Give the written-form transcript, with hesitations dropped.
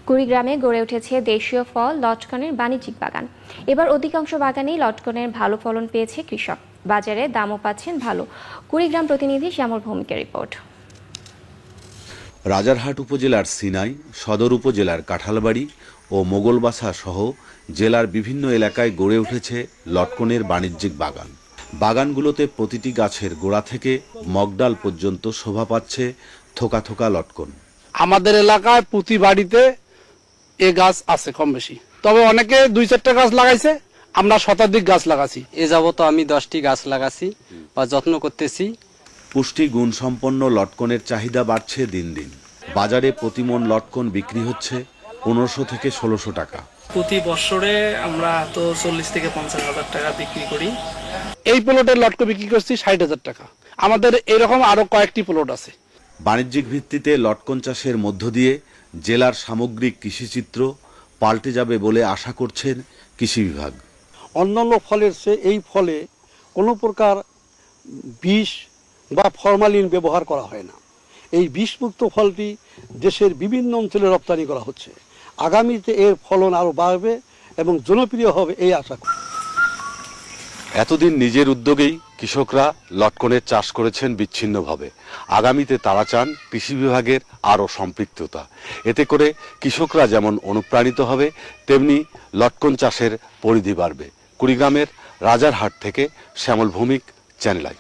কুড়িগ্রামে গড়ে উঠেছে দেশীয় ফল লটকনের বাণিজ্যিক বাগান। এবার অধিকাংশ বাগানেই লটকনের ভালো ফলন পেয়েছে কৃষক, বাজারে দামও পাচ্ছেন ভালো। কুড়িগ্রাম প্রতিনিধি শ্যামল ভৌমিকের রিপোর্ট। রাজারহাট উপজেলার সিনাই, সদর উপজেলার কাঁঠালবাড়ি ও মোগলবাসা সহ জেলার বিভিন্ন এলাকায় গড়ে উঠেছে লটকনের বাণিজ্যিক বাগান। বাগানগুলোতে প্রতিটি গাছের গোড়া থেকে মগডাল পর্যন্ত শোভা পাচ্ছে থোকা থোকা লটকন। আমাদের এলাকায় প্রতি বাড়িতে এ গাছ আছে কম বেশি, তবে অনেকে 2-4টা গাছ লাগাইছে, আমরা শতাধিক গাছ লাগাছি। এ যাবত আমি 10টি গাছ লাগাছি বা যত্ন করতেছি। পুষ্টি গুণ সম্পন্ন লটকনের চাহিদা বাড়ছে দিন দিন। বাজারে প্রতিমন লটকন বিক্রি হচ্ছে 1500 থেকে 1600 টাকা। প্রতি বছরে আমরা তো 40 থেকে 50 হাজার টাকা বিক্রি করি। এই প্লটের লটকন বিক্রি করছি 60,000 টাকা। আমাদের এরকম আরো কয়েকটি প্লট আছে। বাণিজ্যিক ভিত্তিতে লটকন চাষের মধ্য দিয়ে জেলার সামগ্রিক কৃষিচিত্র পাল্টে যাবে বলে আশা করছেন কৃষি বিভাগ। অন্যান্য ফলের চেয়ে এই ফলে কোনো প্রকার বিষ বা ফরমালিন ব্যবহার করা হয় না। এই বিষমুক্ত ফলটি দেশের বিভিন্ন অঞ্চলে রপ্তানি করা হচ্ছে। আগামীতে এর ফলন আরও বাড়বে এবং জনপ্রিয় হবে এই আশা করি। এতদিন নিজের উদ্যোগেই কৃষকরা লটকনের চাষ করেছেন বিচ্ছিন্নভাবে। আগামীতে তারা চান কৃষি বিভাগের আরও সম্পৃক্ততা। এতে করে কৃষকরা যেমন অনুপ্রাণিত হবে, তেমনি লটকন চাষের পরিধি বাড়বে। কুড়িগ্রামের রাজারহাট থেকে শ্যামল ভৌমিক, চ্যানেল আই।